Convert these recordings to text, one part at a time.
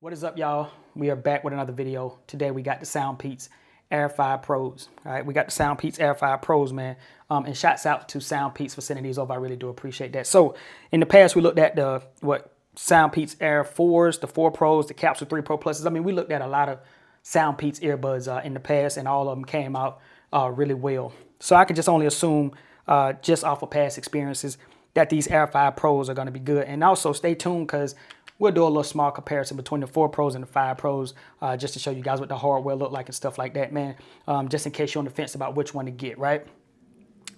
What is up, y'all? We are back with another video. Today we got the Soundpeats Air 5 Pros. All right, we got the Soundpeats Air 5 Pros, man. And shouts out to Soundpeats for sending these over. I really do appreciate that. So in the past, we looked at the Soundpeats Air 4s, the 4 Pros, the Capsule 3 Pro Pluses. I mean, we looked at a lot of Soundpeats earbuds in the past, and all of them came out really well. So I can just only assume, just off of past experiences, that these Air 5 Pros are going to be good. And also stay tuned, because we'll do a little small comparison between the 4 Pros and the 5 Pros, just to show you guys what the hardware look like and stuff like that, man. Just in case you're on the fence about which one to get, right?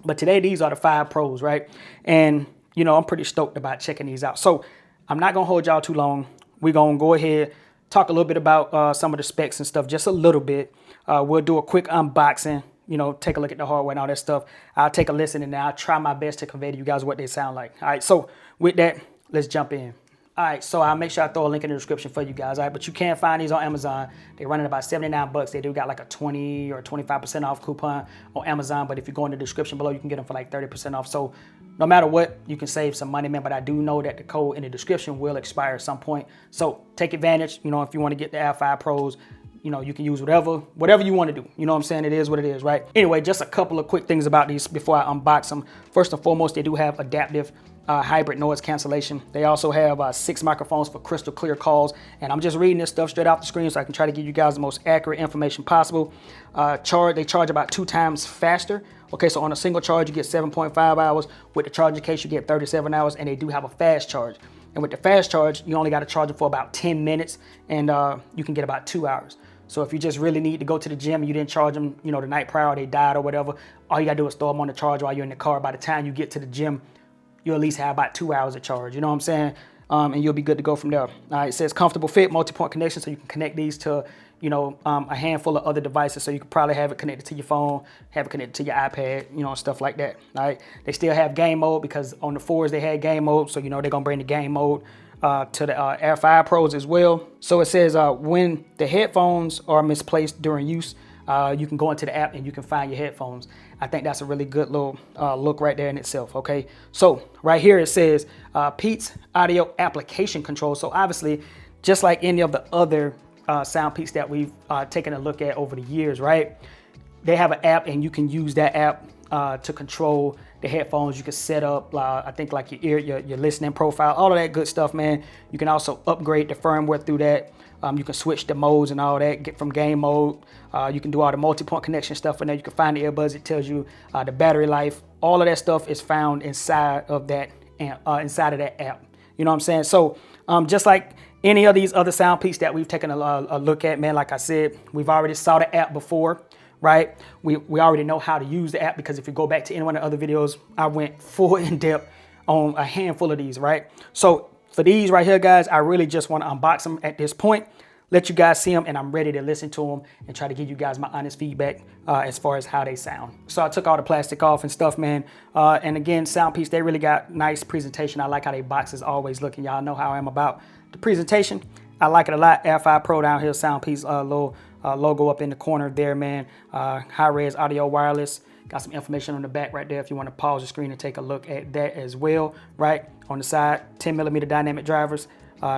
But today, these are the 5 Pros, right? And, you know, I'm pretty stoked about checking these out. So I'm not going to hold y'all too long. We're going to go ahead, talk a little bit about some of the specs and stuff, just a little bit. We'll do a quick unboxing, you know, take a look at the hardware and all that stuff. I'll take a listen, and I'll try my best to convey to you guys what they sound like. All right, so with that, let's jump in. All right, so I'll make sure I throw a link in the description for you guys. All right, but you can find these on Amazon. They're running about 79 bucks. They do got like a 20 or 25% off coupon on Amazon. But if you go in the description below, you can get them for like 30% off. So no matter what, you can save some money, man. But I do know that the code in the description will expire at some point. So take advantage. You know, if you want to get the Air 5 Pros, you know, you can use whatever you want to do. You know what I'm saying? It is what it is, right? Anyway, just a couple of quick things about these before I unbox them. First and foremost, they do have adaptive hybrid noise cancellation. They also have 6 microphones for crystal clear calls. And I'm just reading this stuff straight off the screen so I can try to give you guys the most accurate information possible. They charge about 2 times faster. Okay, so on a single charge, you get 7.5 hours. With the charging case, you get 37 hours. And they do have a fast charge. And with the fast charge, you only got to charge it for about 10 minutes. And you can get about 2 hours. So if you just really need to go to the gym and you didn't charge them, you know, the night prior, or they died or whatever, all you got to do is throw them on the charge while you're in the car. By the time you get to the gym, you'll at least have about 2 hours of charge. You know what I'm saying? And you'll be good to go from there. All right, it says comfortable fit, multi-point connection, so you can connect these to, you know, a handful of other devices. So you could probably have it connected to your phone, have it connected to your iPad, you know, stuff like that. All right, they still have game mode, because on the 4s they had game mode. So, you know, they're going to bring the game mode to the Air 5 Pros as well. So it says when the headphones are misplaced during use, you can go into the app and you can find your headphones. I think that's a really good little look right there in itself, okay? So right here it says Peats Audio Application Control. So obviously, just like any of the other Soundpeats that we've taken a look at over the years, right? They have an app, and you can use that app to control the headphones. You can set up, I think, like your listening profile, all of that good stuff, man. You can also upgrade the firmware through that. You can switch the modes and all that, get from game mode. You can do all the multi-point connection stuff in there. You can find the earbuds. It tells you the battery life. All of that stuff is found inside of that app. You know what I'm saying? So just like any of these other Soundpeats that we've taken a look at, man, like I said, we've already saw the app before, right? We already know how to use the app, because if you go back to any one of the other videos, I went full in depth on a handful of these, right? So for these right here, guys, I really just want to unbox them at this point, let you guys see them, and I'm ready to listen to them and try to give you guys my honest feedback as far as how they sound. So I took all the plastic off and stuff, man. And again, Soundpeats, they really got nice presentation. I like how they boxes always looking. Y'all know how I am about the presentation. I like it a lot. Air 5 Pro down here, Soundpeats little logo up in the corner there, man. High-res audio wireless. Got some information on the back right there if you want to pause the screen and take a look at that as well, right? On the side, 10mm dynamic drivers,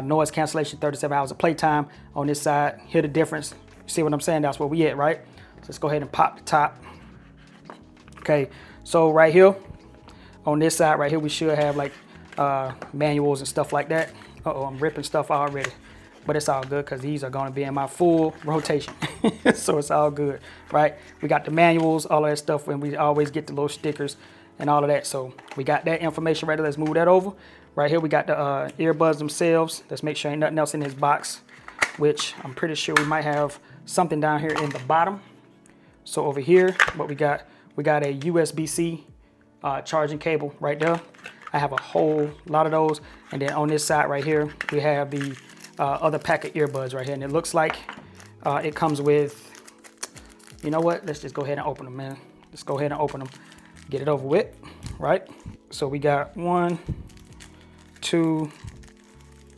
noise cancellation, 37 hours of playtime. On this side, hear the difference. You see what I'm saying? That's where we at, right? So let's go ahead and pop the top. Okay, so right here, on this side right here, we should have like manuals and stuff like that. Uh-oh, I'm ripping stuff already. But it's all good, because these are going to be in my full rotation. So it's all good, right? We got the manuals, all of that stuff, and we always get the little stickers and all of that. So we got that information right there. Let's move that over. Right here, we got the earbuds themselves. Let's make sure ain't nothing else in this box, which I'm pretty sure we might have something down here in the bottom. So over here, what we got a USB-C charging cable right there. I have a whole lot of those. And then on this side right here, we have the other pack of earbuds right here, and it looks like it comes with, you know what, let's just go ahead and open them, man. Let's go ahead and open them, get it over with, right? So we got 1, 2,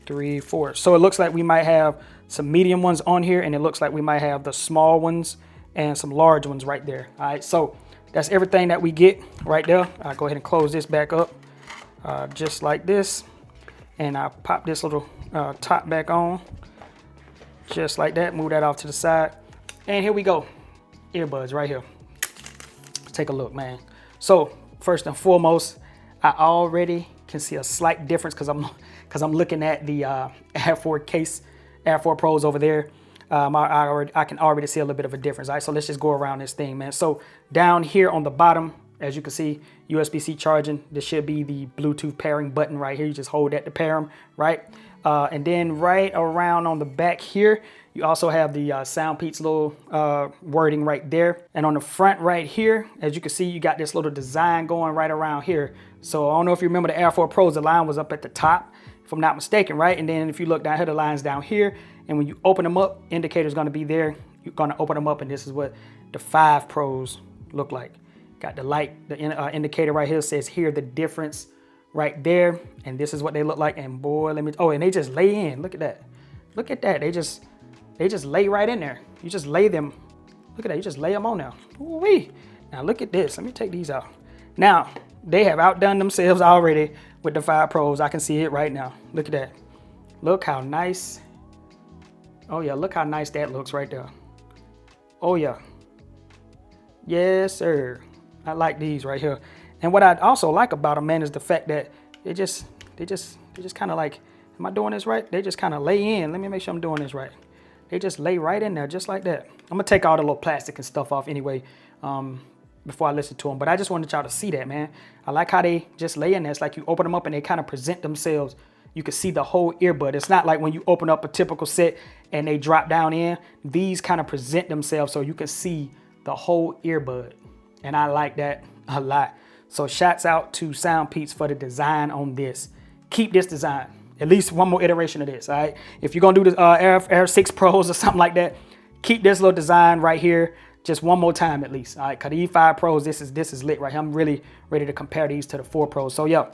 3, 4. So it looks like we might have some medium ones on here, and it looks like we might have the small ones and some large ones right there. All right, so that's everything that we get right there. I'll go ahead and close this back up just like this, and I'll pop this little top back on. Just like that, move that off to the side. And here we go, earbuds right here. Take a look, man. So first and foremost, I already can see a slight difference because I'm looking at the Air 4 case, Air 4 Pros over there. I can already see a little bit of a difference. All right, so let's just go around this thing, man. So down here on the bottom, as you can see, USB-C charging. This should be the Bluetooth pairing button right here. You just hold that to pair them, right? And then right around on the back here, you also have the Soundpeats little wording right there. And on the front right here, as you can see, you got this little design going right around here. So I don't know if you remember the Air 4 Pros, the line was up at the top, if I'm not mistaken, right? And then if you look down here, the line's down here. And when you open them up, indicator's gonna be there. You're gonna open them up, and this is what the 5 Pros look like. Got the light, the indicator right here says hear the difference right there. And this is what they look like. And boy, let me, oh, and they just lay in. Look at that. Look at that. They just lay right in there. You just lay them. Look at that. You just lay them on there. Ooh-wee. Now look at this. Let me take these out. Now, they have outdone themselves already with the 5 Pros. I can see it right now. Look at that. Look how nice. Oh yeah, look how nice that looks right there. Oh yeah. Yes, sir. I like these right here. And what I also like about them, man, is the fact that they just kind of like, am I doing this right? They just kind of lay in. Let me make sure I'm doing this right. They just lay right in there, just like that. I'm gonna take all the little plastic and stuff off anyway, before I listen to them. But I just wanted y'all to see that, man. I like how they just lay in there. It's like you open them up and they kind of present themselves. You can see the whole earbud. It's not like when you open up a typical set and they drop down in. These kind of present themselves so you can see the whole earbud. And I like that a lot. So shouts out to Soundpeats for the design on this. Keep this design. At least one more iteration of this, all right? If you're gonna do the Air 6 Pros or something like that, keep this little design right here just one more time at least, all right? Cause the E5 Pros, this is lit right here. I'm really ready to compare these to the 4 Pros. So yeah,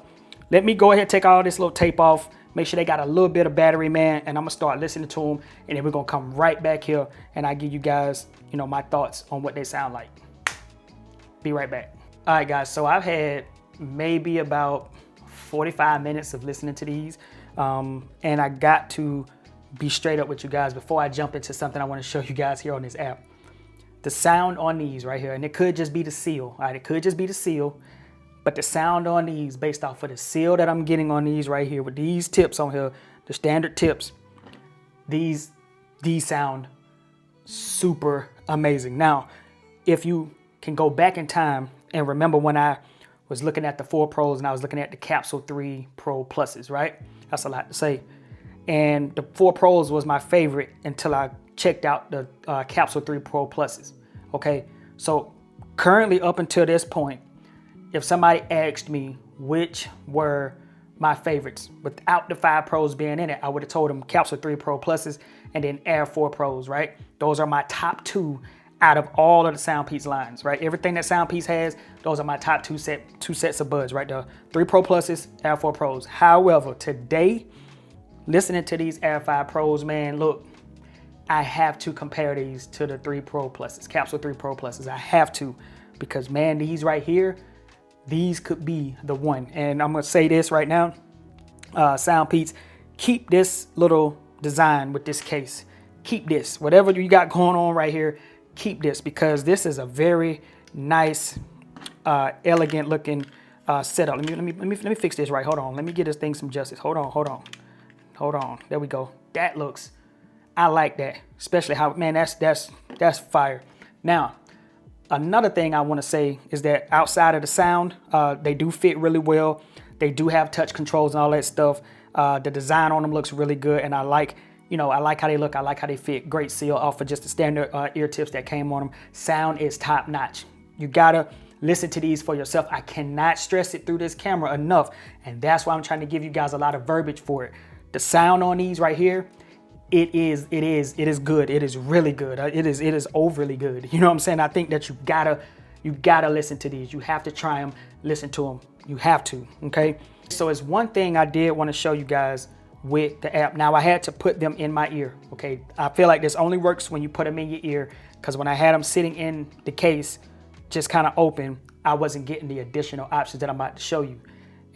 let me go ahead and take all this little tape off. Make sure they got a little bit of battery, man, and I'm gonna start listening to them, and then we're gonna come right back here and I give you guys, you know, my thoughts on what they sound like. Be right back. All right, guys, so I've had maybe about 45 minutes of listening to these, and I got to be straight up with you guys before I jump into something I want to show you guys here on this app. The sound on these right here, and it could just be the seal, all right? It could just be the seal, but the sound on these, based off of the seal that I'm getting on these right here with these tips on here, the standard tips, these sound super amazing. Now, if you can go back in time and remember when I was looking at the 4 Pros and I was looking at the Capsule 3 Pro Pluses, right? That's a lot to say. And the 4 Pros was my favorite until I checked out the Capsule 3 Pro Pluses, okay? So currently up until this point, if somebody asked me which were my favorites without the 5 Pros being in it, I would have told them Capsule 3 Pro Pluses and then Air 4 Pros, right? Those are my top 2 out of all of the Soundpeats lines, right? Everything that Soundpeats has, those are my top two sets of buds right there. 3 Pro Pluses, Air 4 Pros. However, today, listening to these Air 5 Pros, man, look, I have to compare these to the 3 Pro Pluses, Capsule 3 Pro Pluses. I have to, because man, these right here, these could be the one. And I'm gonna say this right now, Soundpeats, keep this little design with this case. Keep this, whatever you got going on right here, keep this, because this is a very nice, elegant looking setup. Let me fix this right. Hold on. Let me give this thing some justice. Hold on. There we go. That looks, I like that. Especially how, man, that's fire. Now, another thing I want to say is that outside of the sound, they do fit really well. They do have touch controls and all that stuff. The design on them looks really good, and I like how they look. I like how they fit. Great seal off of just the standard ear tips that came on them. Sound is top notch. You gotta listen to these for yourself. I cannot stress it through this camera enough, and that's why I'm trying to give you guys a lot of verbiage for it. The sound on these right here, it is good. It is really good. It is overly good. You know what I'm saying? I think that you gotta listen to these. You have to try them, listen to them. You have to, okay? So it's one thing I did want to show you guys with the app. Now, I had to put them in my ear, okay? I feel like this only works when you put them in your ear, because when I had them sitting in the case, just kind of open, I wasn't getting the additional options that I'm about to show you.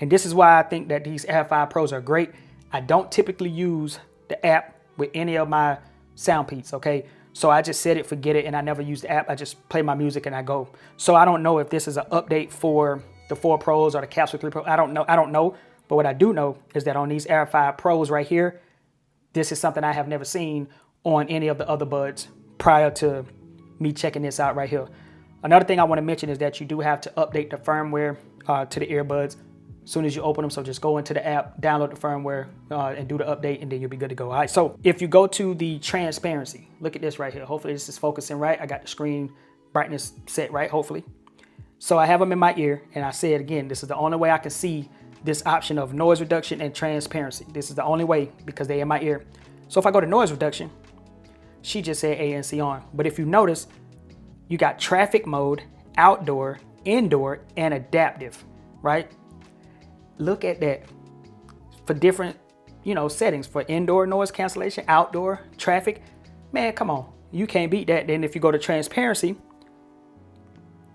And this is why I think that these Air 5 Pros are great. I don't typically use the app with any of my Soundpeats, okay? So I just set it, forget it, and I never use the app. I just play my music and I go. So I don't know if this is an update for the 4 Pros or the Capsule 3 Pro. I don't know. But what I do know is that on these Air 5 Pros right here, this is something I have never seen on any of the other buds prior to me checking this out right here. Another thing I want to mention is that you do have to update the firmware to the earbuds as soon as you open them. So just go into the app, download the firmware, and do the update, and then you'll be good to go. All right, so if you go to the transparency, look at this right here. Hopefully this is focusing right. I got the screen brightness set right, hopefully. So I have them in my ear, and I say it again, this is the only way I can see this option of noise reduction and transparency. This is the only way because they're in my ear. So if I go to noise reduction, she just said ANC on. But if you notice, you got traffic mode, outdoor, indoor, and adaptive, right? Look at that. For different, settings, for indoor noise cancellation, outdoor, traffic. Man, come on. You can't beat that. Then if you go to transparency,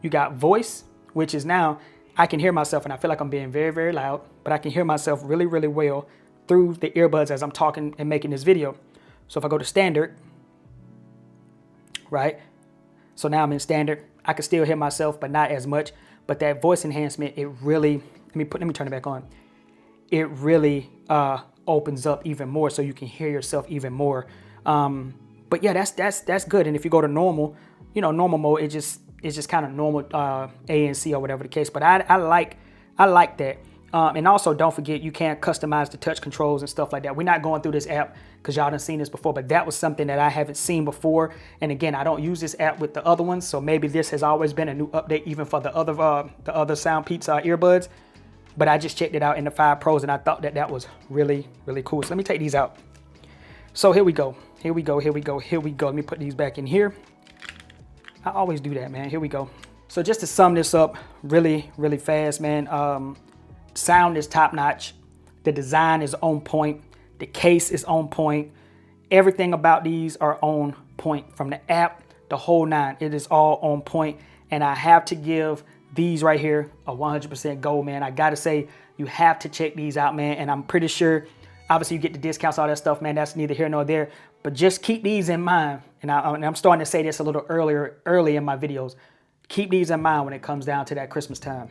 you got voice, which is now, I can hear myself, and I feel like I'm being very, very loud, but I can hear myself really, really well through the earbuds as I'm talking and making this video. So if I go to standard, right? So now I'm in standard. I can still hear myself, but not as much. But that voice enhancement, it really, let me turn it back on. It really opens up even more so you can hear yourself even more. But yeah, that's good. And if you go to normal, normal mode, it's just kind of normal ANC or whatever the case. But I like that. And also don't forget, you can customize the touch controls and stuff like that. We're not going through this app because y'all done seen this before, but that was something that I haven't seen before. And again, I don't use this app with the other ones, so maybe this has always been a new update even for the other Soundpeats earbuds. But I just checked it out in the 5 Pros, and I thought that was really, really cool. So let me take these out. So here we go. Let me put these back in here. I always do that, man. Here we go. So just to sum this up really, really fast, man. Sound is top notch. The design is on point. The case is on point. Everything about these are on point. From the app, the whole 9, it is all on point. And I have to give these right here a 100% gold, man. I gotta say, you have to check these out, man. And I'm pretty sure, obviously you get the discounts, all that stuff, man. That's neither here nor there. But just keep these in mind. And I'm starting to say this a little early in my videos. Keep these in mind when it comes down to that Christmas time.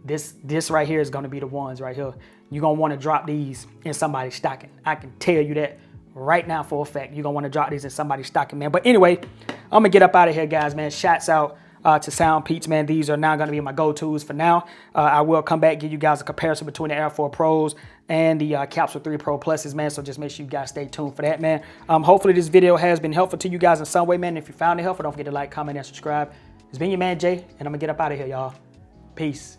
This right here is going to be the ones right here. You're going to want to drop these in somebody's stocking. I can tell you that right now for a fact. You're going to want to drop these in somebody's stocking, man. But anyway, I'm going to get up out of here, guys, man. Shouts out to Soundpeats, man. These are now going to be my go-tos for now. I will come back, give you guys a comparison between the Air 4 Pros and the Capsule 3 Pro Pluses, man. So just make sure you guys stay tuned for that, man. Hopefully this video has been helpful to you guys in some way, man. If you found it helpful, don't forget to like, comment, and subscribe. It's been your man, Jay, and I'm going to get up out of here, y'all. Peace.